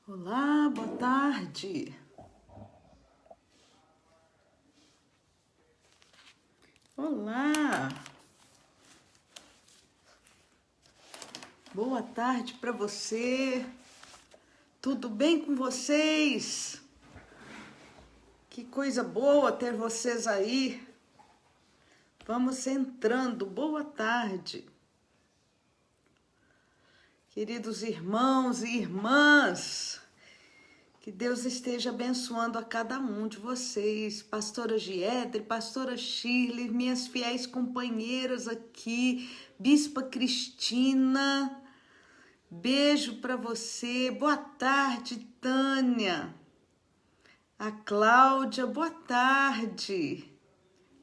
Olá, boa tarde. Olá. Boa tarde para você. Tudo bem com vocês? Que coisa boa ter vocês aí. Vamos entrando. Boa tarde. Queridos irmãos e irmãs, que Deus esteja abençoando a cada um de vocês, pastora Giedre, pastora Shirley, minhas fiéis companheiras aqui, bispa Cristina, beijo para você, boa tarde, Tânia, a Cláudia, boa tarde,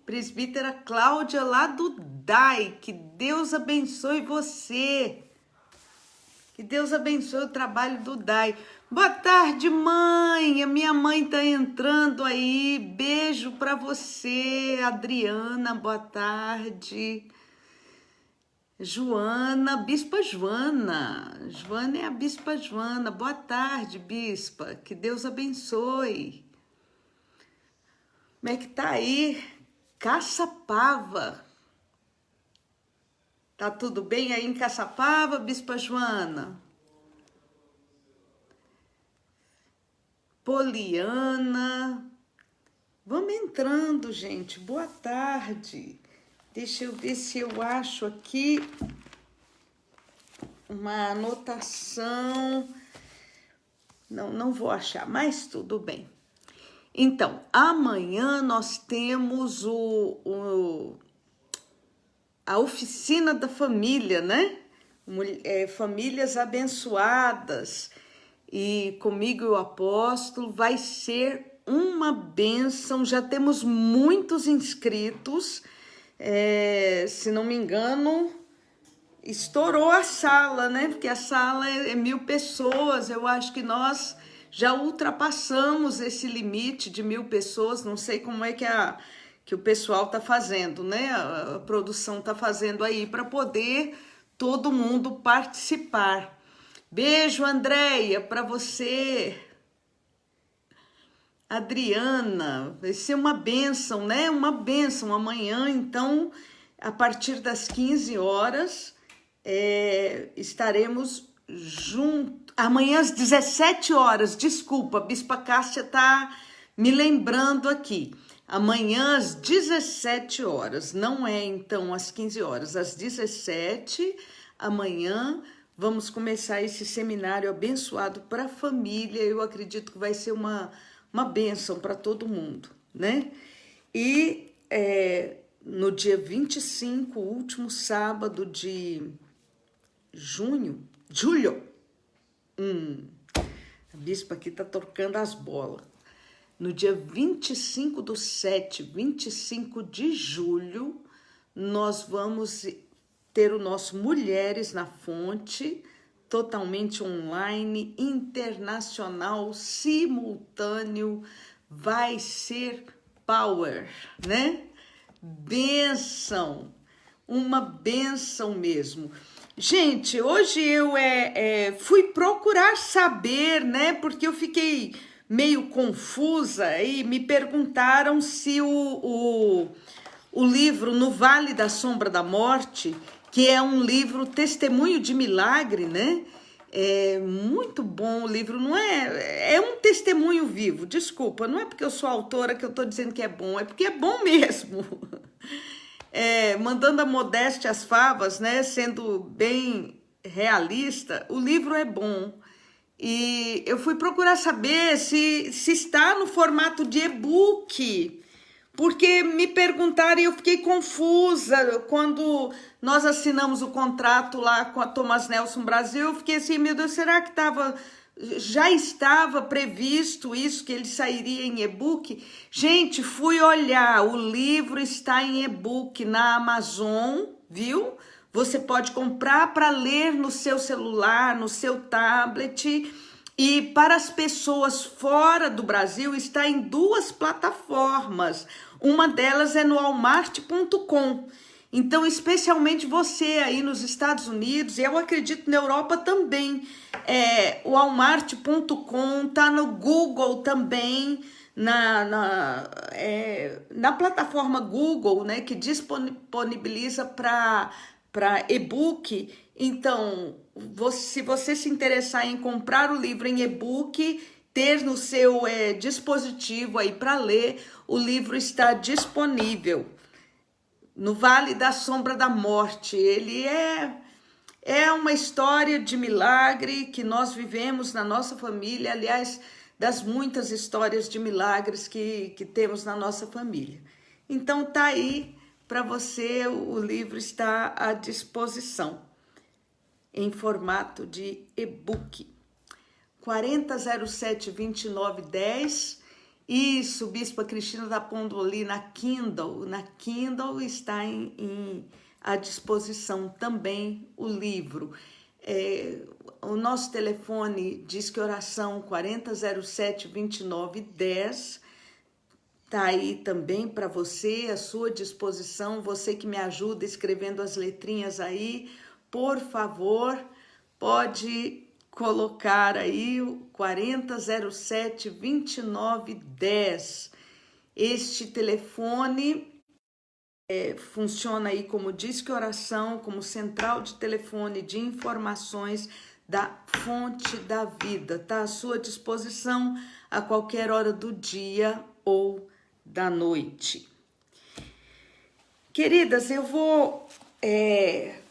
presbítera Cláudia lá do DAI, que Deus abençoe você. Que Deus abençoe o trabalho do DAI. Boa tarde, mãe. A minha mãe tá entrando aí. Beijo para você, Adriana. Boa tarde. Joana, Bispa Joana. Joana é a Bispa Joana. Boa tarde, Bispa. Que Deus abençoe. Como é que tá aí? Caçapava. Tá tudo bem aí em Caçapava, Bispa Joana? Poliana. Vamos entrando, gente. Boa tarde. Deixa eu ver se eu acho aqui uma anotação. Não vou achar, mas tudo bem. Então, amanhã nós temos a oficina da família, né? Famílias abençoadas. E comigo e o apóstolo vai ser uma bênção. Já temos muitos inscritos. Se não me engano, estourou a sala, né? Porque a sala é 1000 pessoas. Eu acho que nós já ultrapassamos esse limite de 1000 pessoas. Não sei como é que o pessoal tá fazendo, né? A produção tá fazendo aí para poder todo mundo participar. Beijo, Andréia, para você. Adriana, vai ser uma bênção, né? Uma bênção amanhã, então, a partir das 15 horas, estaremos juntos. Amanhã às 17 horas, desculpa, a Bispa Cássia tá me lembrando aqui. Amanhã às 17 horas, não é então às 15 horas, às 17, amanhã vamos começar esse seminário abençoado para a família. Eu acredito que vai ser uma bênção para todo mundo, né? E no dia 25, último sábado de julho, a bispa aqui tá trocando as bolas. No dia 25/7, 25 de julho, nós vamos ter o nosso Mulheres na Fonte, totalmente online, internacional, simultâneo, vai ser power, né? Bênção, uma bênção mesmo. Gente, hoje eu fui procurar saber, né? Porque eu fiquei meio confusa e me perguntaram se o livro No Vale da Sombra da Morte, que é um livro testemunho de milagre, né? É muito bom o livro, não é? É um testemunho vivo, desculpa, não é porque eu sou autora que eu tô dizendo que é bom, é porque é bom mesmo. Mandando a modéstia às favas, né? Sendo bem realista, o livro é bom. E eu fui procurar saber se está no formato de e-book, porque me perguntaram e eu fiquei confusa. Quando nós assinamos o contrato lá com a Thomas Nelson Brasil, eu fiquei assim, meu Deus, será que já estava previsto isso, que ele sairia em e-book? Gente, fui olhar, o livro está em e-book na Amazon, viu? Você pode comprar para ler no seu celular, no seu tablet. E para as pessoas fora do Brasil, está em 2 plataformas. Uma delas é no Walmart.com. Então, especialmente você aí nos Estados Unidos, e eu acredito na Europa também, o Walmart.com, tá no Google também, na plataforma Google, né, que disponibiliza para e-book. Então, se você se interessar em comprar o livro em e-book, ter no seu dispositivo aí para ler, o livro está disponível no Vale da Sombra da Morte. Ele é uma história de milagre que nós vivemos na nossa família, aliás, das muitas histórias de milagres que temos na nossa família. Então tá aí para você, o livro está à disposição em formato de e-book. 4007-2910. Isso, Bispa Cristina está pondo ali na Kindle. Na Kindle está à disposição também o livro. O nosso telefone diz que oração 4007-2910. Está aí também para você, à sua disposição. Você que me ajuda escrevendo as letrinhas aí, por favor, pode colocar aí o 4007-2910. Este telefone funciona aí como disque oração, como central de telefone de informações da Fonte da Vida. Está à sua disposição a qualquer hora do dia ou da noite. Queridas, eu vou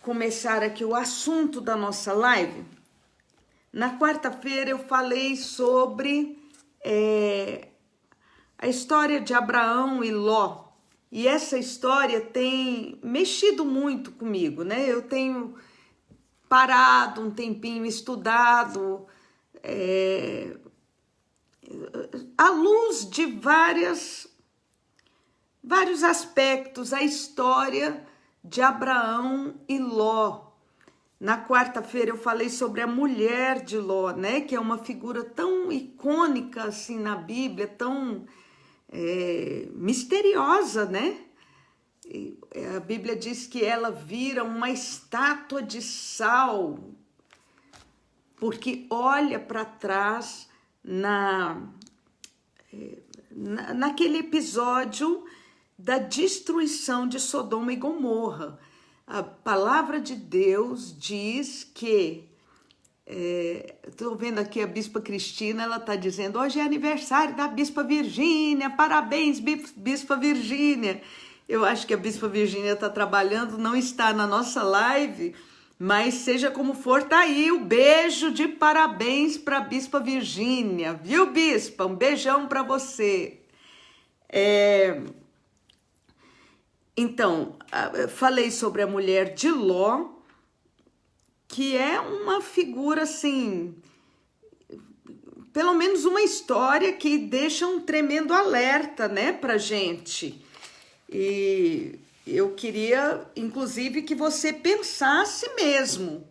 começar aqui o assunto da nossa live. Na quarta-feira eu falei sobre a história de Abraão e Ló. E essa história tem mexido muito comigo, né? Eu tenho parado um tempinho, estudado à luz de vários aspectos, a história de Abraão e Ló. Na quarta-feira eu falei sobre a mulher de Ló, né? Que é uma figura tão icônica assim na Bíblia, tão misteriosa, né? A Bíblia diz que ela vira uma estátua de sal, porque olha para trás naquele episódio da destruição de Sodoma e Gomorra. A palavra de Deus diz que, estou vendo aqui a Bispa Cristina, ela está dizendo, hoje é aniversário da Bispa Virgínia, parabéns, Bispa Virgínia. Eu acho que a Bispa Virgínia está trabalhando, não está na nossa live, mas seja como for, tá aí o beijo de parabéns para a Bispa Virgínia, viu, Bispa? Um beijão para você. Então, falei sobre a mulher de Ló, que é uma figura assim, pelo menos uma história que deixa um tremendo alerta, né, pra gente. E eu queria, inclusive, que você pensasse mesmo,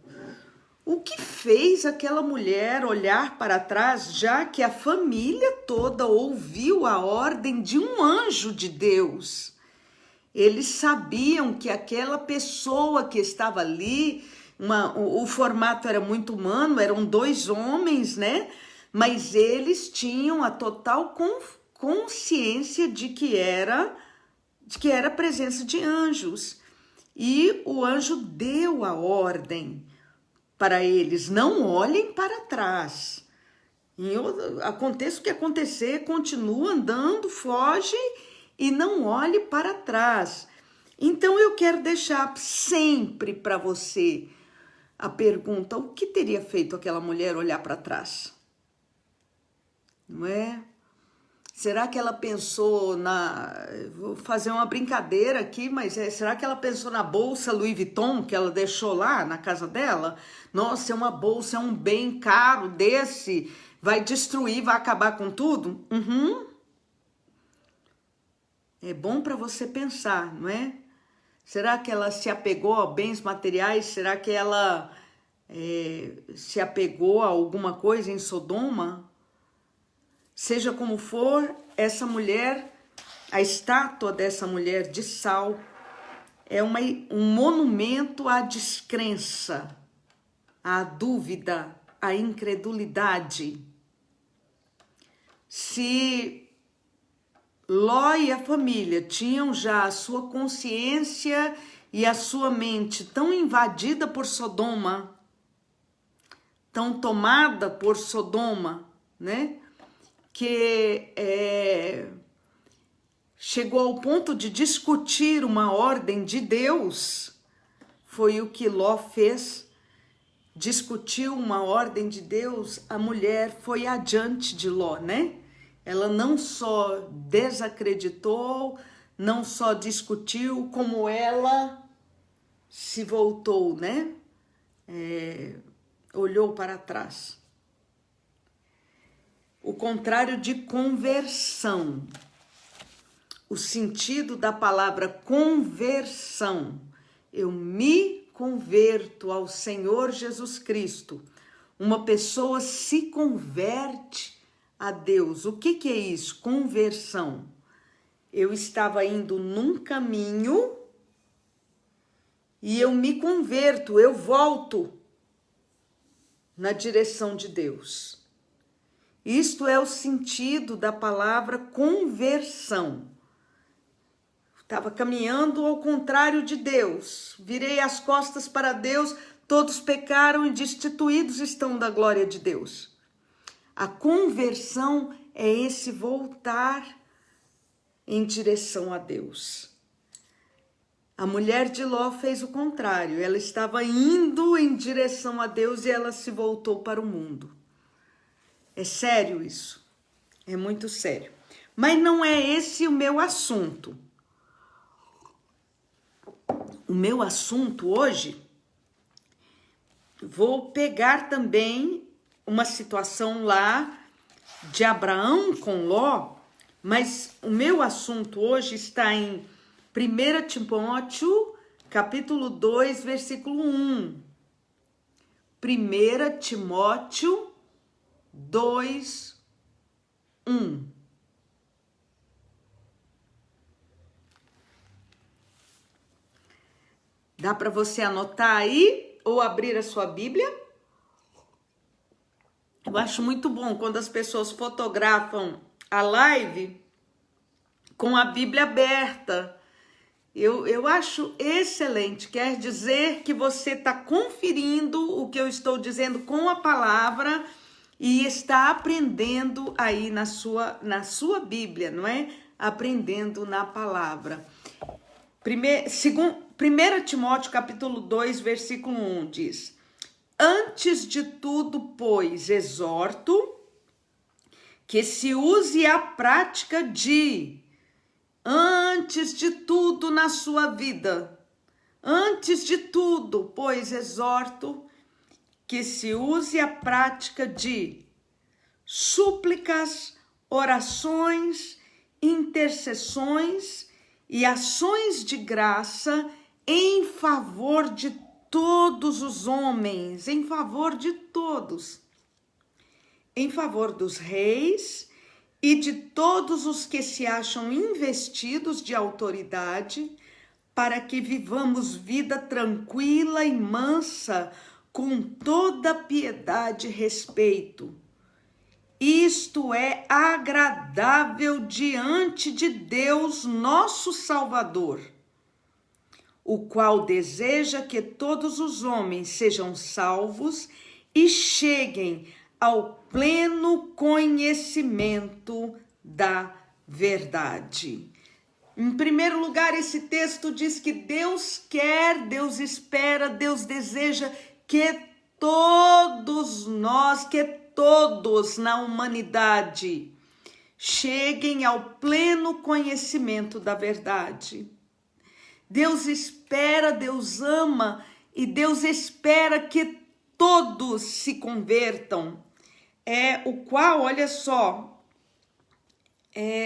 o que fez aquela mulher olhar para trás, já que a família toda ouviu a ordem de um anjo de Deus. Eles sabiam que aquela pessoa que estava ali, o formato era muito humano, eram dois homens, né? Mas eles tinham a total consciência de que era a presença de anjos. E o anjo deu a ordem para eles, não olhem para trás. Aconteça o que acontecer, continua andando, foge e não olhe para trás. Então eu quero deixar sempre para você a pergunta, o que teria feito aquela mulher olhar para trás? Não é? Será que ela pensou vou fazer uma brincadeira aqui, mas será que ela pensou na bolsa Louis Vuitton que ela deixou lá na casa dela? Nossa, é uma bolsa, é um bem caro desse, vai destruir, vai acabar com tudo? É bom para você pensar, não é? Será que ela se apegou a bens materiais? Será que ela se apegou a alguma coisa em Sodoma? Seja como for, essa mulher, a estátua dessa mulher de sal, é um monumento à descrença, à dúvida, a incredulidade. Se Ló e a família tinham já a sua consciência e a sua mente tão invadida por Sodoma, tão tomada por Sodoma, né? Que chegou ao ponto de discutir uma ordem de Deus. Foi o que Ló fez. Discutiu uma ordem de Deus. A mulher foi adiante de Ló, né? Ela não só desacreditou, não só discutiu, como ela se voltou, né? Olhou para trás. O contrário de conversão. O sentido da palavra conversão. Eu me converto ao Senhor Jesus Cristo. Uma pessoa se converte a Deus. O que é isso? Conversão. Eu estava indo num caminho e eu me converto, eu volto na direção de Deus. Isto é o sentido da palavra conversão. Estava caminhando ao contrário de Deus, virei as costas para Deus, todos pecaram e destituídos estão da glória de Deus. A conversão é esse voltar em direção a Deus. A mulher de Ló fez o contrário, ela estava indo em direção a Deus e ela se voltou para o mundo. É sério isso, é muito sério. Mas não é esse o meu assunto. O meu assunto hoje, vou pegar também uma situação lá de Abraão com Ló, mas o meu assunto hoje está em 1 Timóteo, capítulo 2, versículo 1. 1 Timóteo 2, 1. Dá para você anotar aí ou abrir a sua Bíblia? Eu acho muito bom quando as pessoas fotografam a live com a Bíblia aberta. Eu acho excelente. Quer dizer que você está conferindo o que eu estou dizendo com a palavra e está aprendendo aí na sua Bíblia, não é? Aprendendo na palavra. 1 Timóteo capítulo 2, versículo 1 diz: Antes de tudo, pois, exorto que se use a prática de... Antes de tudo na sua vida, antes de tudo, pois, exorto que se use a prática de súplicas, orações, intercessões e ações de graça em favor de todos os homens, em favor de todos, em favor dos reis e de todos os que se acham investidos de autoridade, para que vivamos vida tranquila e mansa, com toda piedade e respeito. Isto é agradável diante de Deus, nosso Salvador, o qual deseja que todos os homens sejam salvos e cheguem ao pleno conhecimento da verdade. Em primeiro lugar, esse texto diz que Deus quer, Deus espera, Deus deseja que todos nós, que todos na humanidade cheguem ao pleno conhecimento da verdade. Deus espera, Deus ama e Deus espera que todos se convertam. Olha só,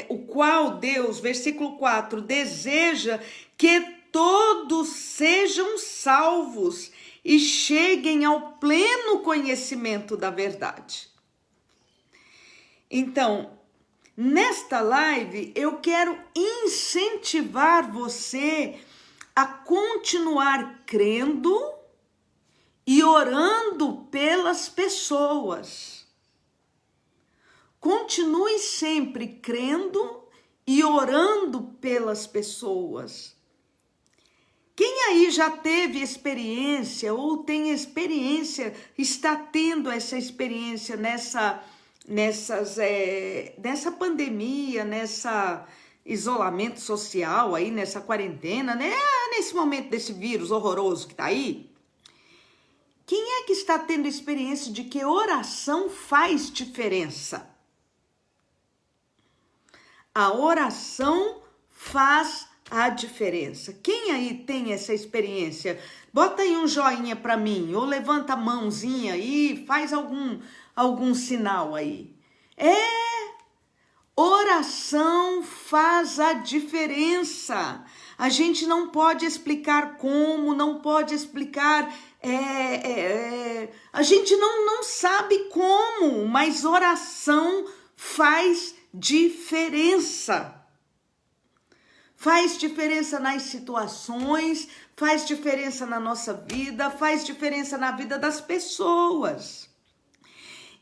o qual Deus, versículo 4, deseja que todos sejam salvos e cheguem ao pleno conhecimento da verdade. Então, nesta live, eu quero incentivar você a continuar crendo e orando pelas pessoas. Continue sempre crendo e orando pelas pessoas. Quem aí já teve experiência ou tem experiência, está tendo essa experiência nessa pandemia, nessa isolamento social aí, nessa quarentena, né? Nesse momento desse vírus horroroso que tá aí? Quem é que está tendo experiência de que oração faz diferença? A oração faz a diferença. Quem aí tem essa experiência? Bota aí um joinha para mim, ou levanta a mãozinha aí, faz algum sinal aí. Oração faz a diferença. A gente não pode explicar como, não pode explicar, a gente não sabe como, mas oração faz diferença. Faz diferença nas situações, faz diferença na nossa vida, faz diferença na vida das pessoas.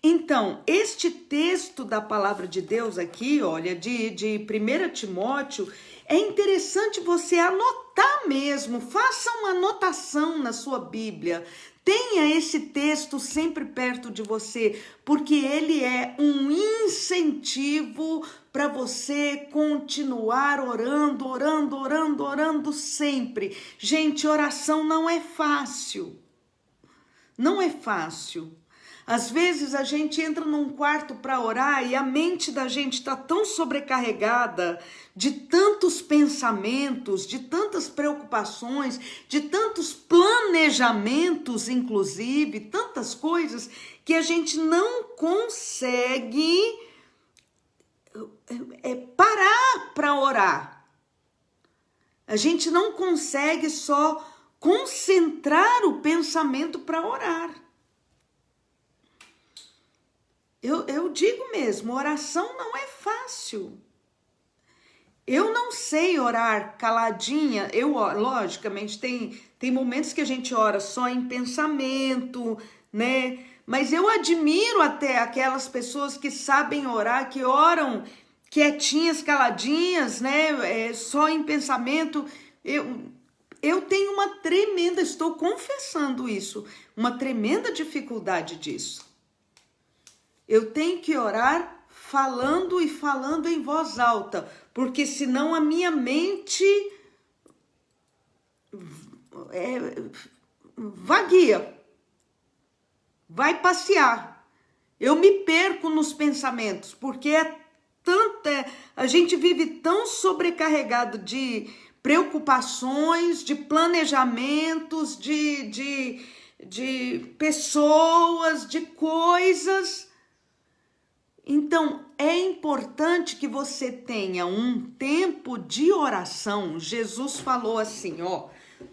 Então, este texto da palavra de Deus aqui, olha, de 1 Timóteo, é interessante você anotar mesmo, faça uma anotação na sua Bíblia. Tenha esse texto sempre perto de você, porque ele é um incentivo para você continuar orando sempre. Gente, oração não é fácil. Não é fácil. Às vezes a gente entra num quarto para orar e a mente da gente está tão sobrecarregada de tantos pensamentos, de tantas preocupações, de tantos planejamentos, inclusive, tantas coisas, que a gente não consegue parar para orar. A gente não consegue só concentrar o pensamento para orar. Eu digo mesmo, oração não é fácil. Eu não sei orar caladinha. Logicamente, tem momentos que a gente ora só em pensamento, né? Mas eu admiro até aquelas pessoas que sabem orar, que oram quietinhas, caladinhas, né? Só em pensamento. Eu tenho estou confessando isso, uma tremenda dificuldade disso. Eu tenho que orar falando em voz alta, porque senão a minha mente vagueia, vai passear. Eu me perco nos pensamentos, porque a gente vive tão sobrecarregado de preocupações, de planejamentos, de pessoas, de coisas. Então, é importante que você tenha um tempo de oração. Jesus falou assim,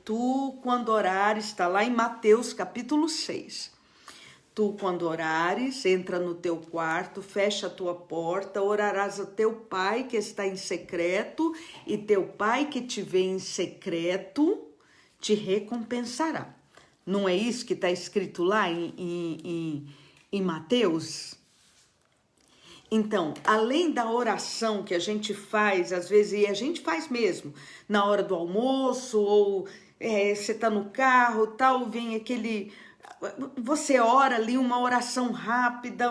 tu quando orares, está lá em Mateus capítulo 6. Tu quando orares, entra no teu quarto, fecha a tua porta, orarás a teu pai que está em secreto, e teu pai que te vê em secreto te recompensará. Não é isso que está escrito lá em Mateus? Então, além da oração que a gente faz, às vezes, e a gente faz mesmo, na hora do almoço, ou você tá no carro, tal, vem aquele... Você ora ali uma oração rápida,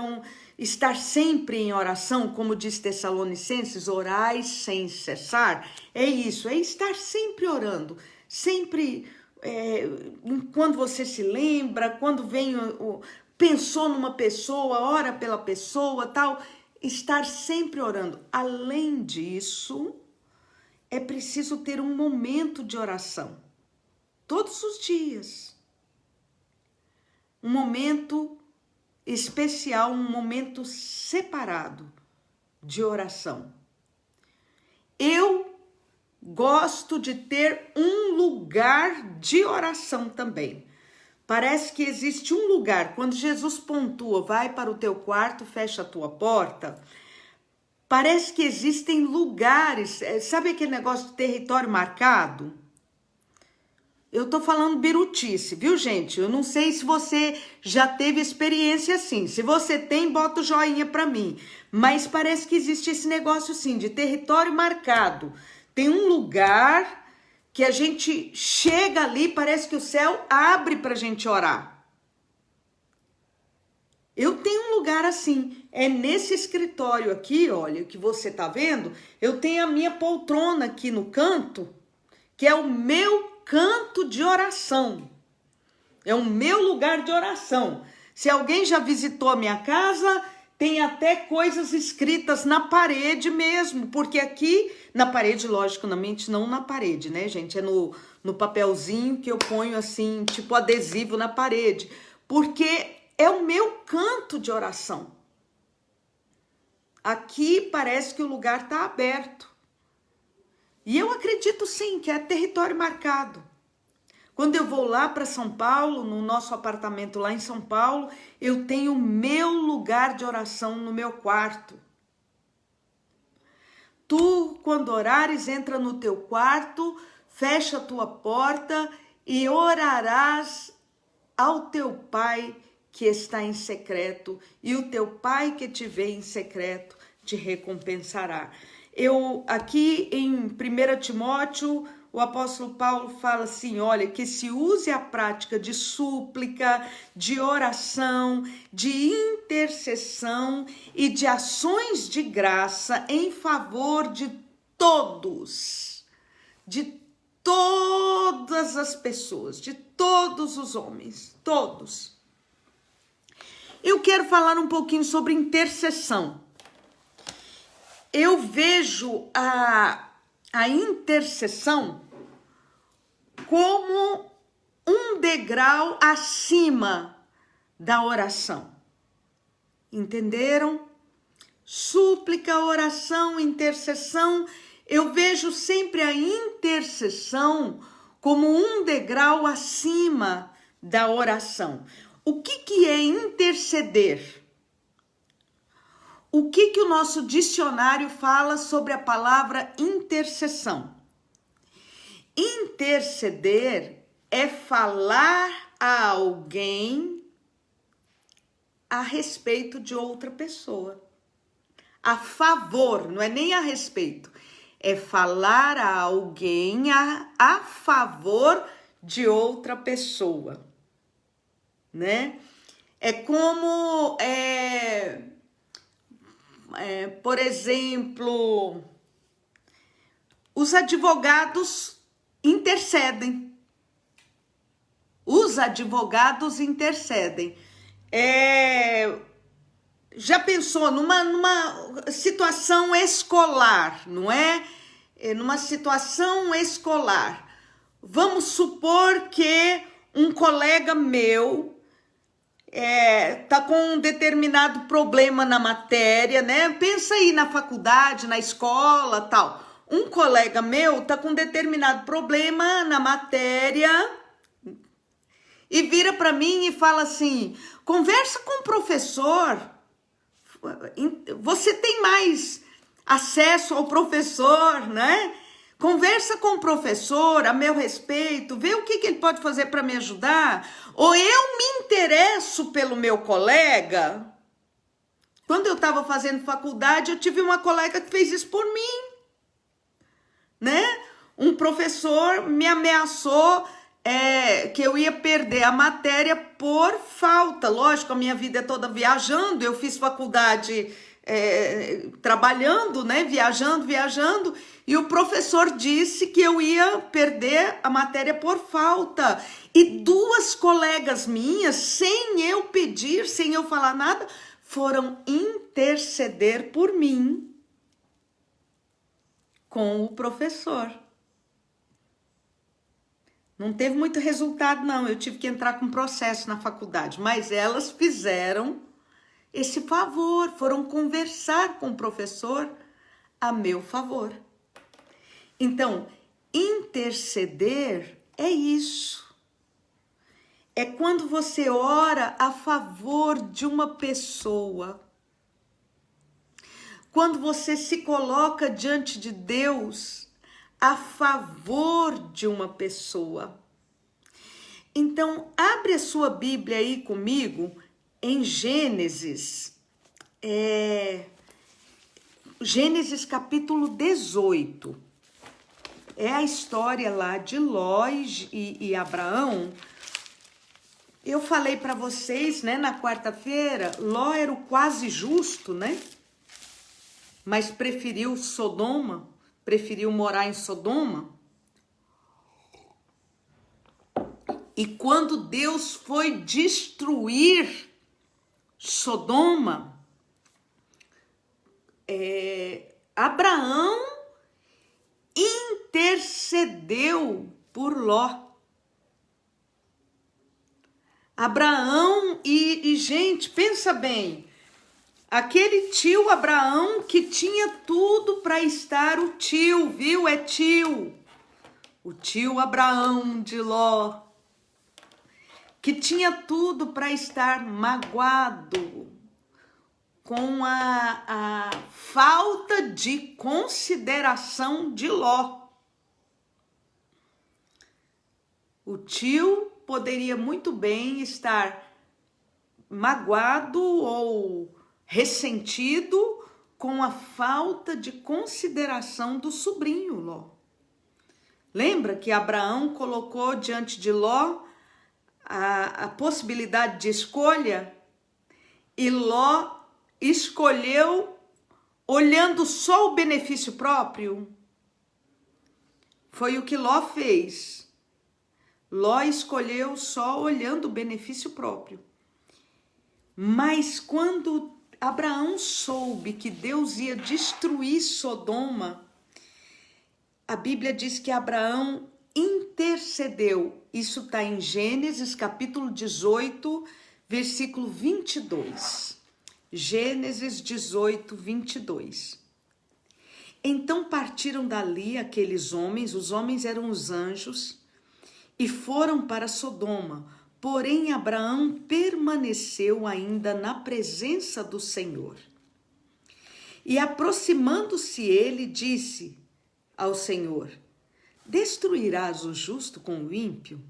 estar sempre em oração, como diz Tessalonicenses, orai sem cessar. É isso, é estar sempre orando, sempre, quando você se lembra, quando vem, pensou numa pessoa, ora pela pessoa, tal... Estar sempre orando. Além disso, é preciso ter um momento de oração. Todos os dias. Um momento especial, um momento separado de oração. Eu gosto de ter um lugar de oração também. Parece que existe um lugar, quando Jesus pontua, vai para o teu quarto, fecha a tua porta, parece que existem lugares, sabe aquele negócio de território marcado? Eu tô falando birutice, viu, gente? Eu não sei se você já teve experiência assim. Se você tem, bota o joinha pra mim. Mas parece que existe esse negócio assim, de território marcado. Tem um lugar que a gente chega ali, parece que o céu abre pra gente orar. Eu tenho um lugar assim, é nesse escritório aqui, olha, que você tá vendo, eu tenho a minha poltrona aqui no canto, que é o meu canto de oração. É o meu lugar de oração. Se alguém já visitou a minha casa, tem até coisas escritas na parede mesmo, porque aqui, na parede, logicamente, não na parede, né, gente? É no papelzinho que eu ponho assim, tipo adesivo na parede, porque é o meu canto de oração. Aqui parece que o lugar está aberto. E eu acredito sim que é território marcado. Quando eu vou lá para São Paulo, no nosso apartamento lá em São Paulo, eu tenho meu lugar de oração no meu quarto. Tu, quando orares, entra no teu quarto, fecha a tua porta e orarás ao teu Pai que está em secreto, e o teu Pai que te vê em secreto te recompensará. Eu aqui em 1 Timóteo, o apóstolo Paulo fala assim, olha, que se use a prática de súplica, de oração, de intercessão e de ações de graça em favor de todos, de todas as pessoas, de todos os homens, todos. Eu quero falar um pouquinho sobre intercessão. Eu vejo a intercessão como um degrau acima da oração. Entenderam? Súplica, oração, intercessão. Eu vejo sempre a intercessão como um degrau acima da oração. O que é interceder? O que o nosso dicionário fala sobre a palavra intercessão? Interceder é falar a alguém a respeito de outra pessoa. A favor, não é nem a respeito. É falar a alguém a favor de outra pessoa, né? É como, por exemplo, os advogados intercedem. Os advogados intercedem. Já pensou numa situação escolar, não é? Numa situação escolar. Vamos supor que um colega meu tá com um determinado problema na matéria, né? Pensa aí na faculdade, na escola, tal. Um colega meu tá com um determinado problema na matéria e vira para mim e fala assim: conversa com o professor. Você tem mais acesso ao professor, né? Conversa com o professor a meu respeito, vê o que ele pode fazer para me ajudar. Ou eu me interesso pelo meu colega. Quando eu estava fazendo faculdade, eu tive uma colega que fez isso por mim, né? Um professor me ameaçou que eu ia perder a matéria por falta. Lógico, a minha vida é toda viajando, eu fiz faculdade trabalhando, né? Viajando, e o professor disse que eu ia perder a matéria por falta. E duas colegas minhas, sem eu pedir, sem eu falar nada, foram interceder por mim com o professor. Não teve muito resultado, não. Eu tive que entrar com processo na faculdade, mas elas fizeram esse favor, foram conversar com o professor a meu favor. Então, interceder é isso. É quando você ora a favor de uma pessoa. Quando você se coloca diante de Deus a favor de uma pessoa. Então, abre a sua Bíblia aí comigo em Gênesis capítulo 18. É a história lá de Ló e Abraão. Eu falei para vocês, né, na quarta-feira, Ló era o quase justo, né? Mas preferiu Sodoma, preferiu morar em Sodoma. E quando Deus foi destruir Sodoma, Abraão intercedeu por Ló. Abraão gente, pensa bem, aquele tio Abraão que tinha tudo para estar o tio, viu? É tio. O tio Abraão de Ló, que tinha tudo para estar magoado com a falta de consideração de Ló. O tio poderia muito bem estar magoado ou ressentido com a falta de consideração do sobrinho Ló. Lembra que Abraão colocou diante de Ló a possibilidade de escolha? E Ló escolheu olhando só o benefício próprio? Foi o que Ló fez. Ló escolheu só olhando o benefício próprio. Mas quando Abraão soube que Deus ia destruir Sodoma, a Bíblia diz que Abraão intercedeu. Isso está em Gênesis capítulo 18, versículo 22. Gênesis 18, 22. Então partiram dali aqueles homens, os homens eram os anjos, e foram para Sodoma. Porém, Abraão permaneceu ainda na presença do Senhor. E aproximando-se ele, disse ao Senhor: destruirás o justo com o ímpio?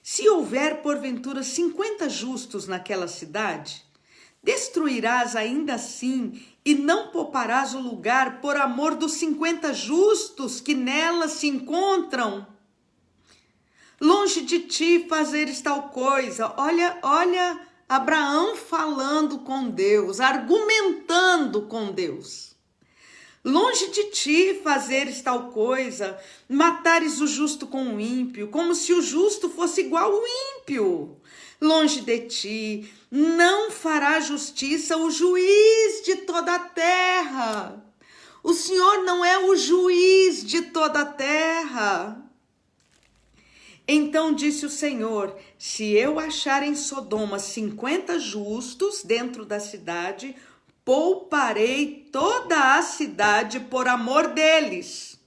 Se houver porventura 50 justos naquela cidade, destruirás ainda assim e não pouparás o lugar por amor dos 50 justos que nela se encontram? Longe de ti fazeres tal coisa. Olha Abraão falando com Deus, argumentando com Deus. Longe de ti fazeres tal coisa, matares o justo com o ímpio, como se o justo fosse igual ao ímpio. Longe de ti, não fará justiça o juiz de toda a terra. O Senhor não é o juiz de toda a terra. Então disse o Senhor: se eu achar em Sodoma 50 justos dentro da cidade, pouparei toda a cidade por amor deles.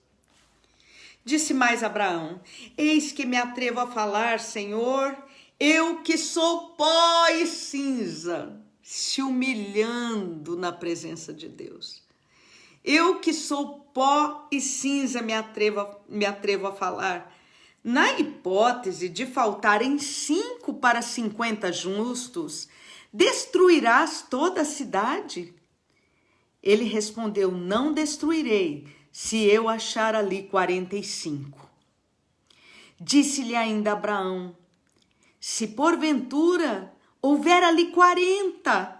Disse mais Abraão: eis que me atrevo a falar, Senhor, eu que sou pó e cinza, se humilhando na presença de Deus. Eu que sou pó e cinza me atrevo a falar. Na hipótese de faltarem 5 para 50 justos, destruirás toda a cidade? Ele respondeu: não destruirei, se eu achar ali 45. Disse-lhe ainda Abraão: se porventura houver ali 40.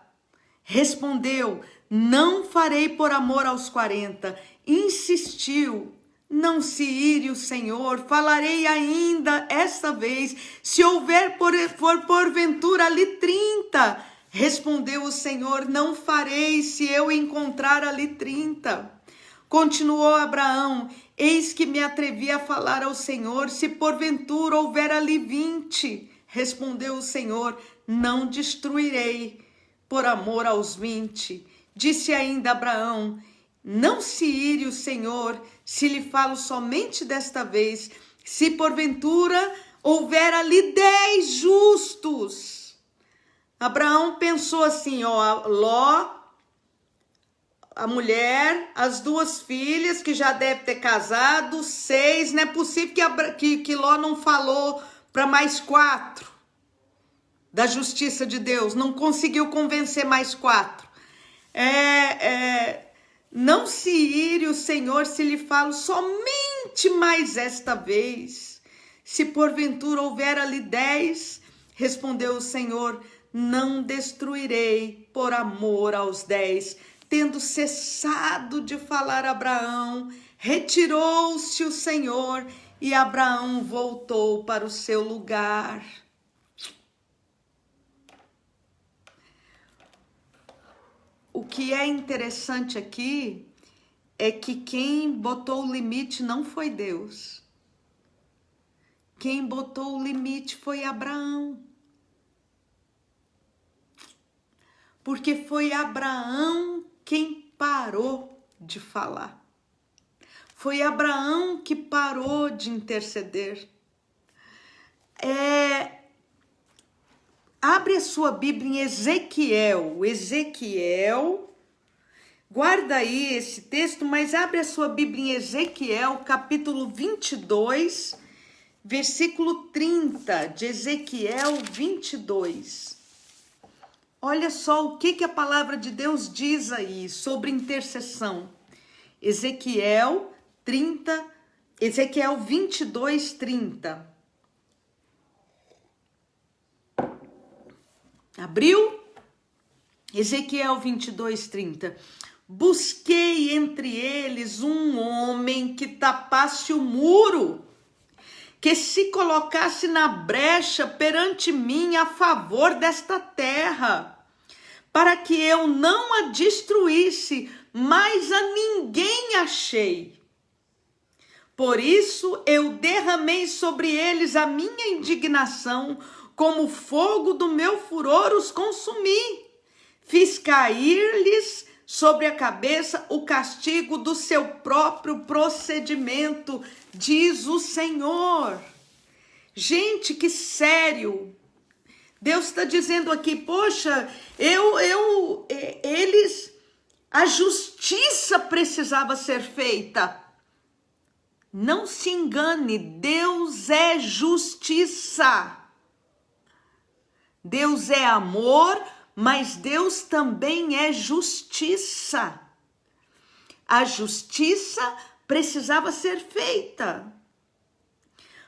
Respondeu: não farei por amor aos 40. Insistiu: não se ire o Senhor, falarei ainda esta vez, se houver porventura ali 30. Respondeu o Senhor: não farei, se eu encontrar ali 30. Continuou Abraão: eis que me atrevi a falar ao Senhor, se porventura houver ali 20. Respondeu o Senhor: não destruirei por amor aos 20. Disse ainda Abraão: não se ire o Senhor, se lhe falo somente desta vez, se porventura houver ali 10 justos. Abraão pensou assim, Ló, a mulher, as 2 filhas que já deve ter casado, 6, não é possível que Ló não falou para mais 4 da justiça de Deus, não conseguiu convencer mais 4. Não se ire o Senhor se lhe falo somente mais esta vez. Se porventura houver ali 10, respondeu o Senhor, não destruirei por amor aos 10. Tendo cessado de falar a Abraão, retirou-se o Senhor e Abraão voltou para o seu lugar. O que é interessante aqui é que quem botou o limite não foi Deus. Quem botou o limite foi Abraão. Porque foi Abraão quem parou de falar. Foi Abraão que parou de interceder. Abre a sua Bíblia em Ezequiel, guarda aí esse texto, mas abre a sua Bíblia em Ezequiel, capítulo 22, versículo 30, de Ezequiel 22. Olha só o que a palavra de Deus diz aí sobre intercessão. Ezequiel 22, 30. Abriu? Ezequiel 22, 30. Busquei entre eles um homem que tapasse o muro, que se colocasse na brecha perante mim a favor desta terra, para que eu não a destruísse, mas a ninguém achei. Por isso eu derramei sobre eles a minha indignação, como fogo do meu furor os consumi. Fiz cair-lhes sobre a cabeça o castigo do seu próprio procedimento, diz o Senhor. Gente, que sério. Deus está dizendo aqui, poxa, a justiça precisava ser feita. Não se engane, Deus é justiça. Deus é amor, mas Deus também é justiça. A justiça precisava ser feita.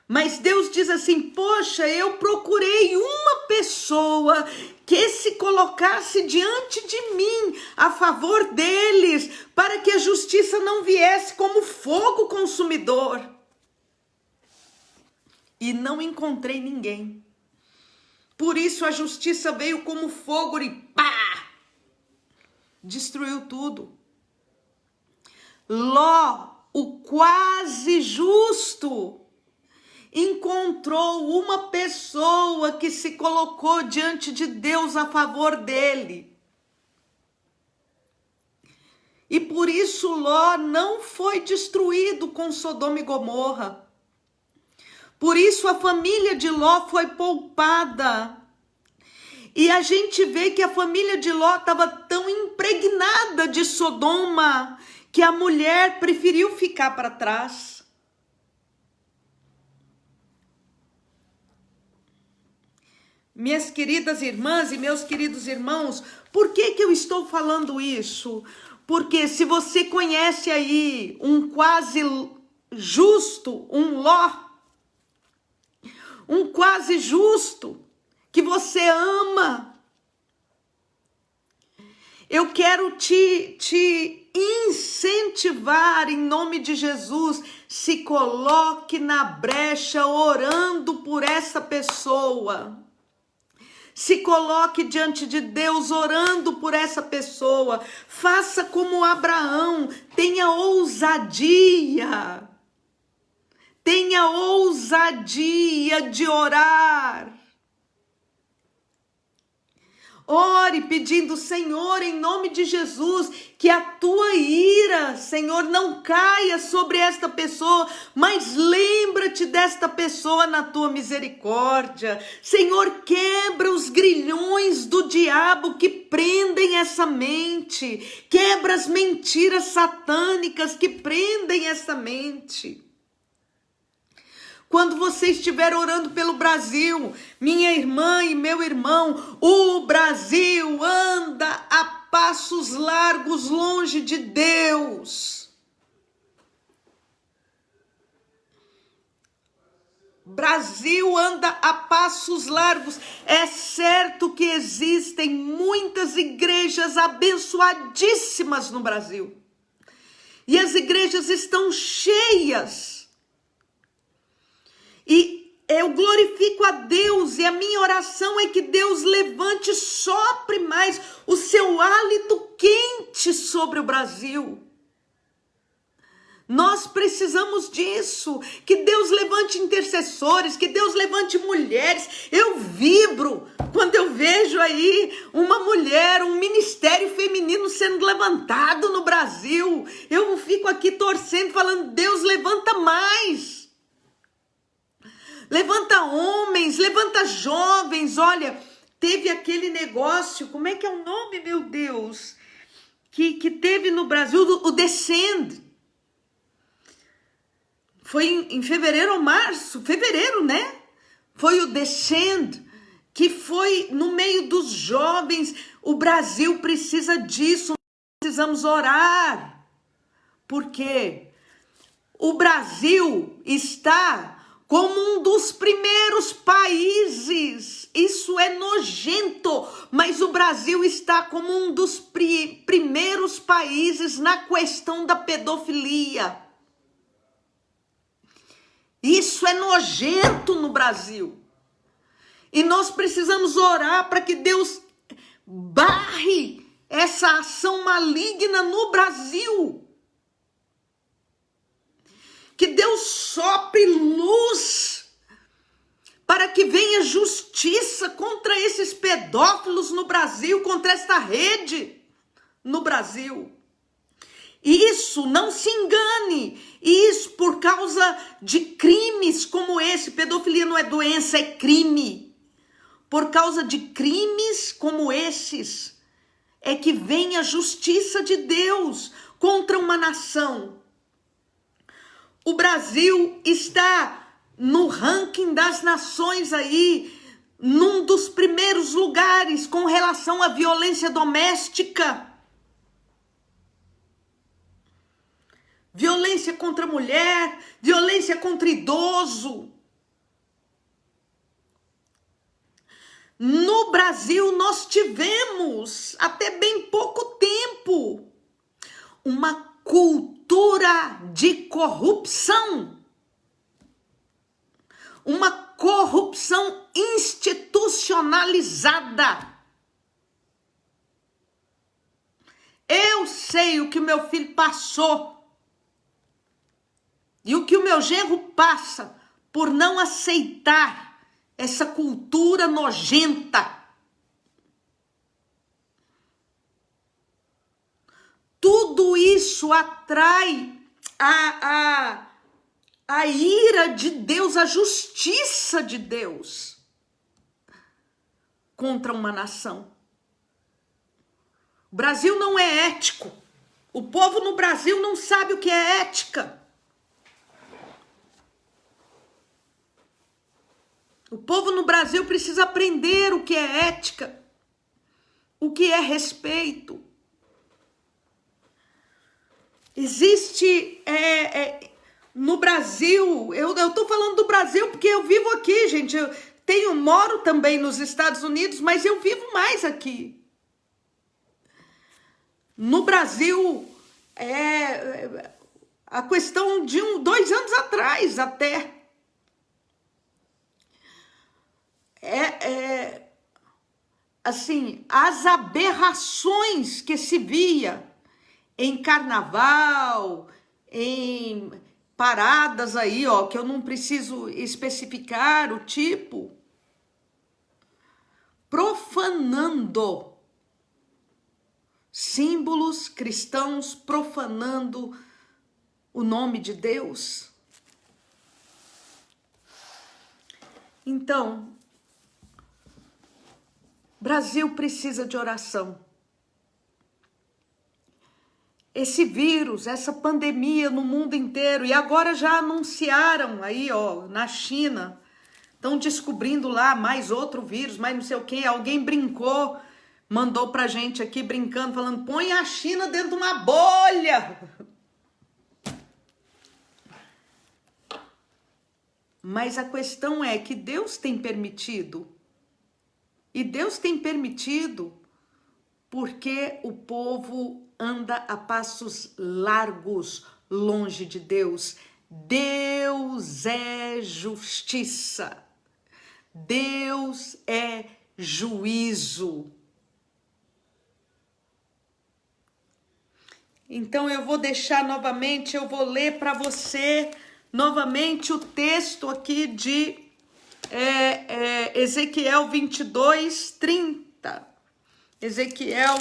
Mas Deus diz assim, poxa, eu procurei uma pessoa que se colocasse diante de mim a favor deles, para que a justiça não viesse como fogo consumidor. E não encontrei ninguém. Por isso a justiça veio como fogo e pá! Destruiu tudo. Ló, o quase justo, encontrou uma pessoa que se colocou diante de Deus a favor dele. E por isso Ló não foi destruído com Sodoma e Gomorra. Por isso a família de Ló foi poupada. E a gente vê que a família de Ló estava tão impregnada de Sodoma que a mulher preferiu ficar para trás. Minhas queridas irmãs e meus queridos irmãos, por que eu estou falando isso? Porque se você conhece aí um quase justo, um Ló, um quase justo, que você ama, eu quero te incentivar em nome de Jesus, se coloque na brecha orando por essa pessoa. Se coloque diante de Deus orando por essa pessoa. Faça como Abraão, tenha ousadia. Tenha ousadia de orar. Ore pedindo, Senhor, em nome de Jesus, que a tua ira, Senhor, não caia sobre esta pessoa, mas lembra-te desta pessoa na tua misericórdia. Senhor, quebra os grilhões do diabo que prendem essa mente, quebra as mentiras satânicas que prendem essa mente. Quando você estiver orando pelo Brasil, minha irmã e meu irmão, o Brasil anda a passos largos longe de Deus. Brasil anda a passos largos. É certo que existem muitas igrejas abençoadíssimas no Brasil. E as igrejas estão cheias. E eu glorifico a Deus, e a minha oração é que Deus levante, sopre mais o seu hálito quente sobre o Brasil. Nós precisamos disso, que Deus levante intercessores, que Deus levante mulheres. Eu vibro quando eu vejo aí uma mulher, um ministério feminino sendo levantado no Brasil. Eu fico aqui torcendo, falando, Deus levanta mais. Levanta homens, levanta jovens. Olha, teve aquele negócio, como é que é o nome, meu Deus? Que teve no Brasil, o Descend. Foi em fevereiro ou março, fevereiro, né? Foi o Descend, que foi no meio dos jovens. O Brasil precisa disso, nós precisamos orar. Por quê? O Brasil está como um dos primeiros países. Isso é nojento, mas o Brasil está como um dos primeiros países na questão da pedofilia. Isso é nojento no Brasil. E nós precisamos orar para que Deus barre essa ação maligna no Brasil. Que Deus sopre luz para que venha justiça contra esses pedófilos no Brasil, contra esta rede no Brasil. Isso, não se engane, isso por causa de crimes como esse. Pedofilia não é doença, é crime. Por causa de crimes como esses, é que vem a justiça de Deus contra uma nação. O Brasil está no ranking das nações aí, num dos primeiros lugares com relação à violência doméstica. Violência contra a mulher, violência contra idoso. No Brasil nós tivemos, até bem pouco tempo, uma cultura de corrupção. Uma corrupção institucionalizada. Eu sei o que o meu filho passou. E o que o meu genro passa por não aceitar essa cultura nojenta. Tudo isso atrai a ira de Deus, a justiça de Deus contra uma nação. O Brasil não é ético. O povo no Brasil não sabe o que é ética. O povo no Brasil precisa aprender o que é ética, o que é respeito. Existe no Brasil, eu estou falando do Brasil porque eu vivo aqui, gente. Eu moro também nos Estados Unidos, mas eu vivo mais aqui. No Brasil, a questão de 2 anos atrás até, assim, as aberrações que se via em carnaval, em paradas aí, ó, que eu não preciso especificar o tipo, profanando símbolos cristãos, profanando o nome de Deus. Então, Brasil precisa de oração. esse vírus, essa pandemia no mundo inteiro. E agora já anunciaram aí, ó, na China, estão descobrindo lá mais outro vírus, mais não sei o quê. Alguém brincou, mandou pra gente aqui brincando, falando, põe a China dentro de uma bolha. Mas a questão é que Deus tem permitido. E Deus tem permitido porque o povo anda a passos largos longe de Deus. Deus é justiça. Deus é juízo. Então eu vou deixar novamente, eu vou ler para você novamente o texto aqui de Ezequiel 22:30. Ezequiel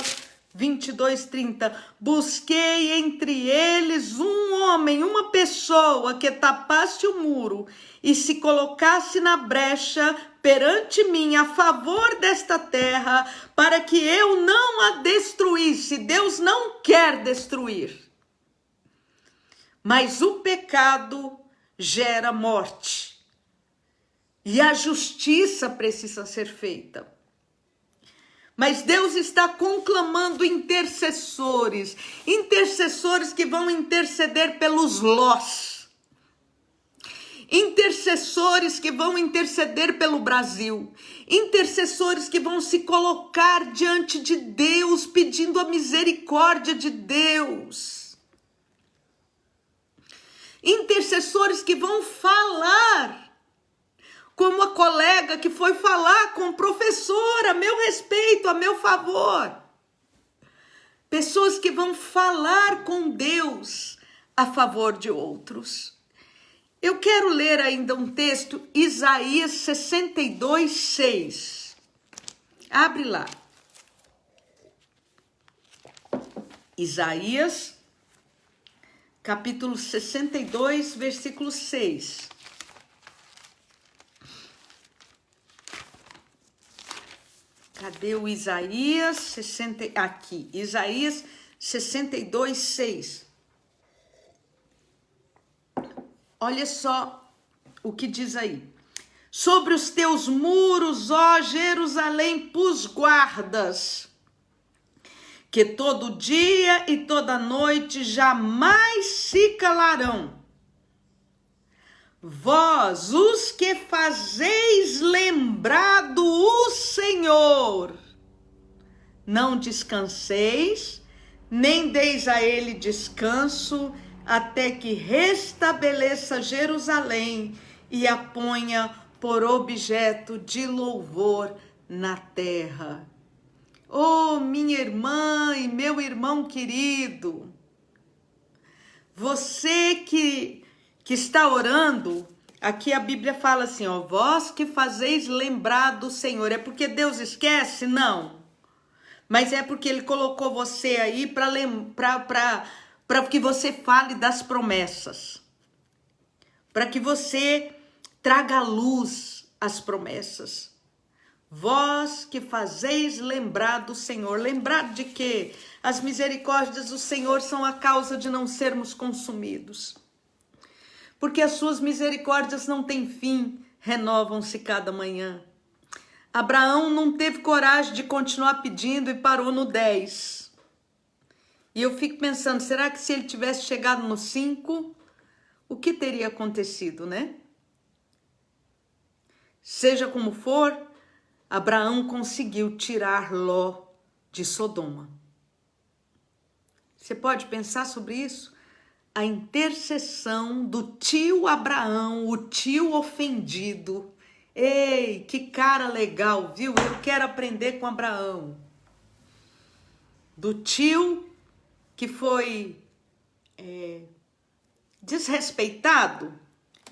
22:30. Busquei entre eles um homem, uma pessoa que tapasse o muro e se colocasse na brecha perante mim a favor desta terra, para que eu não a destruísse. Deus não quer destruir. Mas o pecado gera morte. E a justiça precisa ser feita. Mas Deus está conclamando intercessores. Intercessores que vão interceder pelos Lós. Intercessores que vão interceder pelo Brasil. Intercessores que vão se colocar diante de Deus, pedindo a misericórdia de Deus. Intercessores que vão falar, como a colega que foi falar com o professor, a meu respeito, a meu favor. Pessoas que vão falar com Deus a favor de outros. Eu quero ler ainda um texto, Isaías 62:6. Abre lá. Isaías capítulo 62, versículo 6. Cadê o Isaías? Aqui, Isaías 62:6. Olha só o que diz aí. Sobre os teus muros, ó Jerusalém, pus guardas, que todo dia e toda noite jamais se calarão. Vós, os que fazeis lembrado o Senhor, não descanseis, nem deis a ele descanso, até que restabeleça Jerusalém e a ponha por objeto de louvor na terra. Oh, minha irmã e meu irmão querido, você que está orando, aqui a Bíblia fala assim, ó, vós que fazeis lembrar do Senhor. É porque Deus esquece? Não. Mas é porque Ele colocou você aí para que você fale das promessas. Para que você traga à luz as promessas. Vós que fazeis lembrar do Senhor. Lembrar de quê? As misericórdias do Senhor são a causa de não sermos consumidos. Porque as suas misericórdias não têm fim, renovam-se cada manhã. Abraão não teve coragem de continuar pedindo e parou no 10. E eu fico pensando, será que se ele tivesse chegado no 5, o que teria acontecido, né? Seja como for, Abraão conseguiu tirar Ló de Sodoma. Você pode pensar sobre isso? A intercessão do tio Abraão, o tio ofendido. Ei, que cara legal, viu? Eu quero aprender com Abraão. Do tio que foi desrespeitado,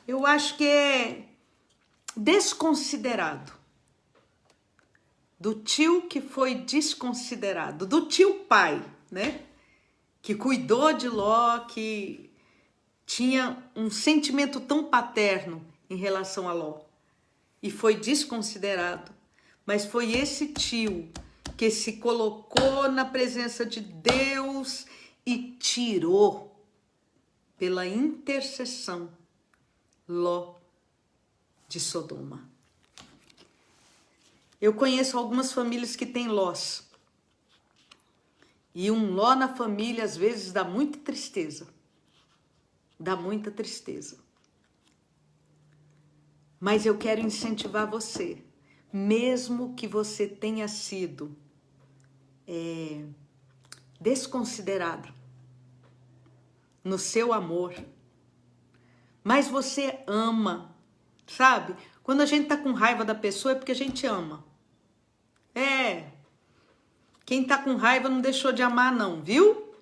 eu acho que é desconsiderado. Do tio que foi desconsiderado, do tio pai, né? Que cuidou de Ló, que tinha um sentimento tão paterno em relação a Ló. E foi desconsiderado. Mas foi esse tio que se colocou na presença de Deus e tirou, pela intercessão, Ló de Sodoma. Eu conheço algumas famílias que têm Lós. E um Ló na família, às vezes, dá muita tristeza. Dá muita tristeza. Mas eu quero incentivar você, mesmo que você tenha sido desconsiderado no seu amor, mas você ama, sabe? Quando a gente tá com raiva da pessoa é porque a gente ama. Quem tá com raiva não deixou de amar não, viu?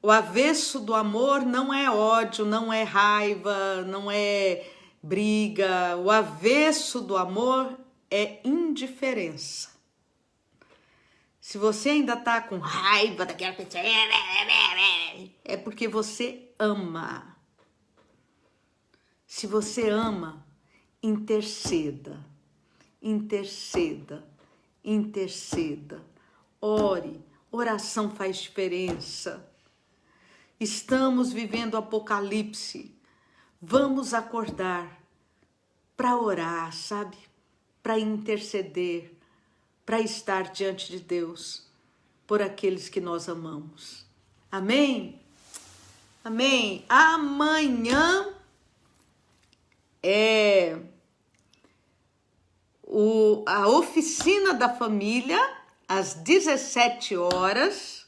O avesso do amor não é ódio, não é raiva, não é briga. O avesso do amor é indiferença. Se você ainda tá com raiva daquela pessoa, é porque você ama. Se você ama, interceda, interceda, interceda. Ore, oração faz diferença. Estamos vivendo o Apocalipse. Vamos acordar para orar, sabe? Para interceder, para estar diante de Deus por aqueles que nós amamos. Amém? Amém. Amanhã é a oficina da família, às 17 horas,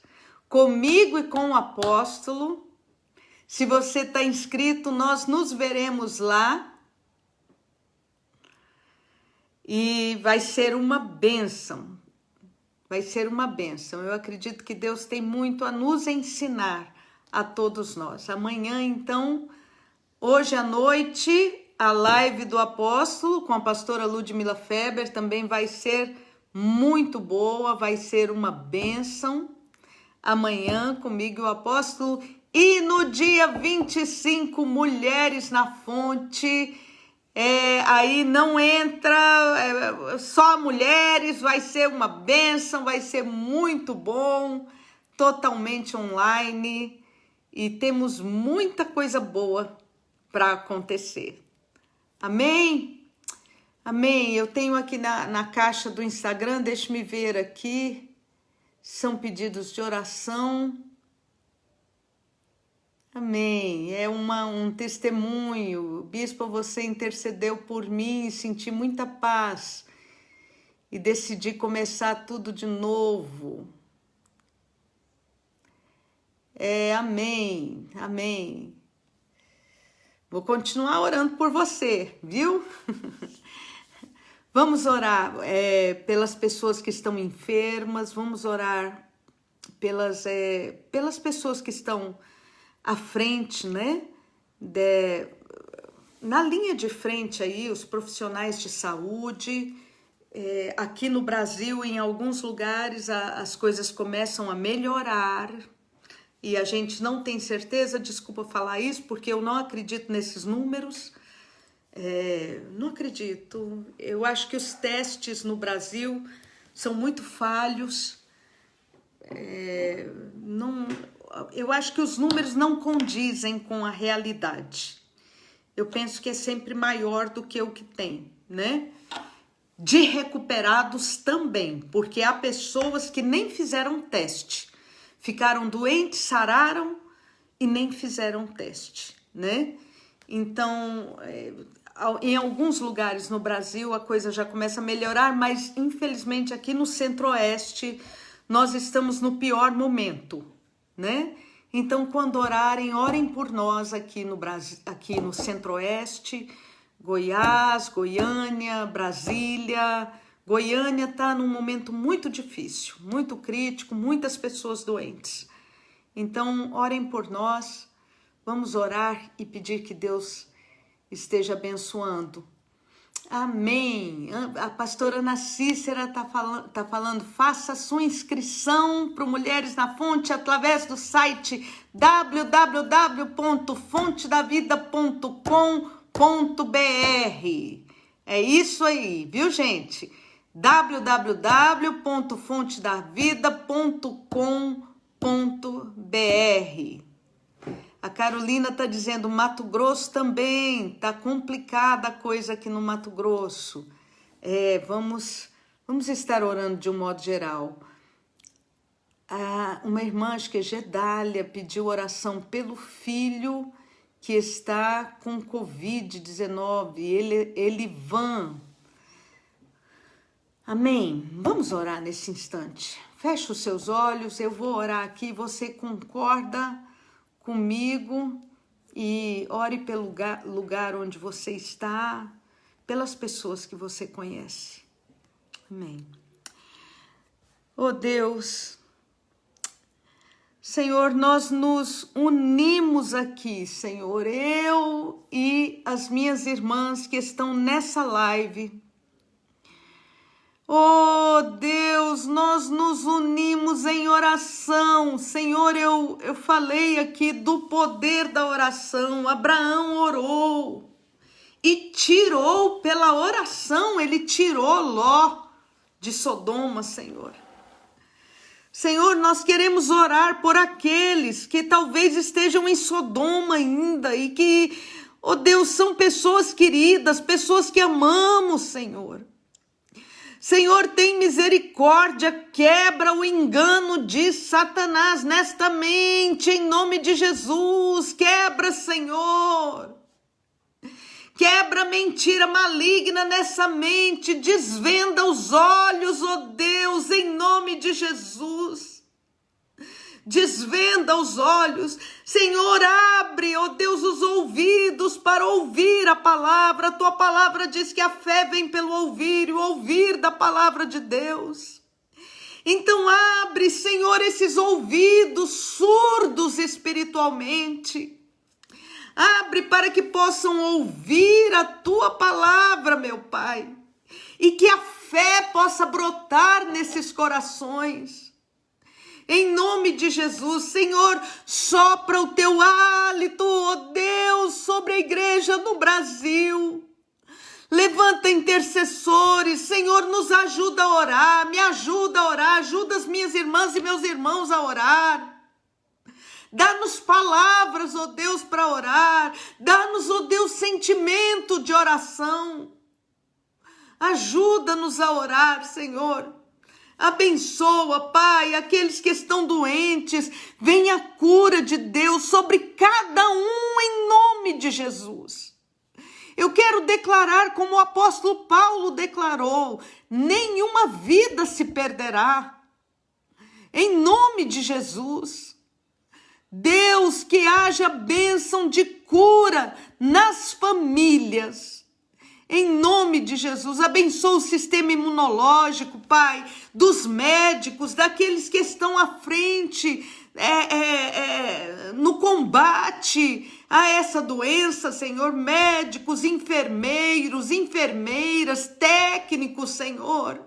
comigo e com o apóstolo. Se você está inscrito, nós nos veremos lá. E vai ser uma bênção. Vai ser uma bênção. Eu acredito que Deus tem muito a nos ensinar a todos nós. Amanhã, então, hoje à noite, a live do apóstolo com a pastora Ludmila Feber também vai ser muito boa, vai ser uma bênção. Amanhã, comigo e o apóstolo. E no dia 25, Mulheres na Fonte. Aí não entra só mulheres, vai ser uma bênção, vai ser muito bom, totalmente online. E temos muita coisa boa para acontecer. Amém? Amém. Eu tenho aqui na caixa do Instagram, deixe-me ver aqui. São pedidos de oração. Amém. É um testemunho. Bispo, você intercedeu por mim e senti muita paz. E decidi começar tudo de novo. Amém. Amém. Vou continuar orando por você, viu? Vamos orar pelas pessoas que estão enfermas, vamos orar pelas pessoas que estão à frente, né? Na linha de frente aí, os profissionais de saúde. Aqui no Brasil, em alguns lugares, as coisas começam a melhorar. E a gente não tem certeza, desculpa falar isso, porque eu não acredito nesses números. Não acredito. Eu acho que os testes no Brasil são muito falhos. Eu acho que os números não condizem com a realidade. Eu penso que é sempre maior do que o que tem, né? De recuperados também, porque há pessoas que nem fizeram teste. Ficaram doentes, sararam e nem fizeram teste, né? Então, em alguns lugares no Brasil a coisa já começa a melhorar, mas infelizmente aqui no Centro-Oeste nós estamos no pior momento, né? Então, quando orarem, orem por nós aqui no Brasil, aqui no Centro-Oeste, Goiás, Goiânia, Brasília. Goiânia está num momento muito difícil, muito crítico, muitas pessoas doentes. Então, orem por nós, vamos orar e pedir que Deus esteja abençoando. Amém. A pastora Ana Cícera está falando, faça sua inscrição para o Mulheres na Fonte através do site www.fontedavida.com.br. É isso aí, viu, gente? www.fontedavida.com.br. A Carolina está dizendo, Mato Grosso também, está complicada a coisa aqui no Mato Grosso. Vamos estar orando de um modo geral. Uma irmã, acho que é Gedália, pediu oração pelo filho que está com Covid-19, Elivan. Amém? Vamos orar nesse instante. Feche os seus olhos, eu vou orar aqui, você concorda comigo e ore pelo lugar onde você está, pelas pessoas que você conhece. Amém. Oh Deus, Senhor, nós nos unimos aqui, Senhor, eu e as minhas irmãs que estão nessa live. Oh Deus, nós nos unimos em oração. Senhor, eu falei aqui do poder da oração. Abraão orou e tirou pela oração, ele tirou Ló de Sodoma, Senhor. Senhor, nós queremos orar por aqueles que talvez estejam em Sodoma ainda e que, oh Deus, são pessoas queridas, pessoas que amamos, Senhor. Senhor, tem misericórdia, quebra o engano de Satanás nesta mente, em nome de Jesus. Quebra, Senhor. Quebra a mentira maligna nessa mente, desvenda os olhos, ó Deus, em nome de Jesus. Desvenda os olhos, Senhor, abre, ó Deus, os ouvidos para ouvir a palavra. A tua palavra diz que a fé vem pelo ouvir e o ouvir da palavra de Deus. Então abre, Senhor, esses ouvidos surdos espiritualmente. Abre para que possam ouvir a tua palavra, meu Pai, e que a fé possa brotar nesses corações. Em nome de Jesus, Senhor, sopra o teu hálito, ó Deus, sobre a igreja no Brasil. Levanta intercessores, Senhor, nos ajuda a orar, me ajuda a orar, ajuda as minhas irmãs e meus irmãos a orar. Dá-nos palavras, ó Deus, para orar. Dá-nos, ó Deus, sentimento de oração. Ajuda-nos a orar, Senhor. Abençoa, Pai, aqueles que estão doentes. Venha a cura de Deus sobre cada um em nome de Jesus. Eu quero declarar como o apóstolo Paulo declarou: nenhuma vida se perderá. Em nome de Jesus. Deus, que haja bênção de cura nas famílias. Em nome de Jesus, abençoa o sistema imunológico, Pai, dos médicos, daqueles que estão à frente no combate a essa doença, Senhor, médicos, enfermeiros, enfermeiras, técnicos, Senhor.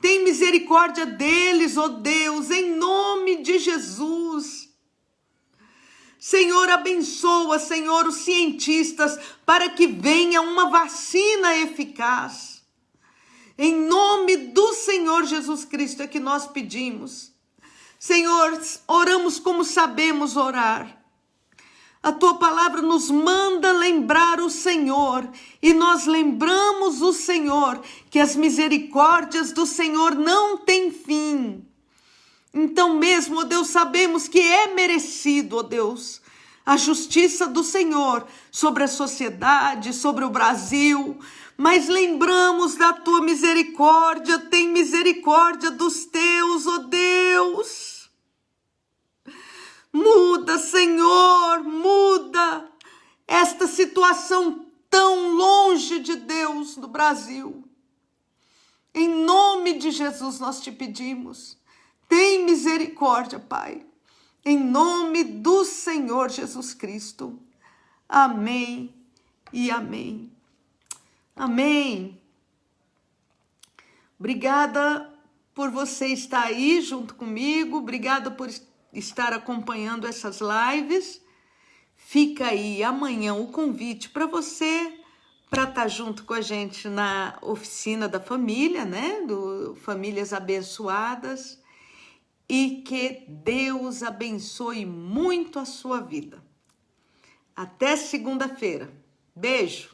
Tem misericórdia deles, ó Deus, em nome de Jesus. Senhor, abençoa, Senhor, os cientistas para que venha uma vacina eficaz. Em nome do Senhor Jesus Cristo é que nós pedimos. Senhor, oramos como sabemos orar. A tua palavra nos manda lembrar o Senhor, e nós lembramos o Senhor, que as misericórdias do Senhor não têm fim. Então mesmo, ó Deus, sabemos que é merecido, ó Deus, a justiça do Senhor sobre a sociedade, sobre o Brasil, mas lembramos da tua misericórdia, tem misericórdia dos teus, ó Deus. Muda, Senhor, muda esta situação tão longe de Deus no Brasil. Em nome de Jesus nós te pedimos. Tem misericórdia, Pai, em nome do Senhor Jesus Cristo. Amém e amém. Amém. Obrigada por você estar aí junto comigo, obrigada por estar acompanhando essas lives. Fica aí amanhã o convite para você, para estar junto com a gente na oficina da família, né? Do Famílias Abençoadas. e que Deus abençoe muito a sua vida. Até segunda-feira. Beijo!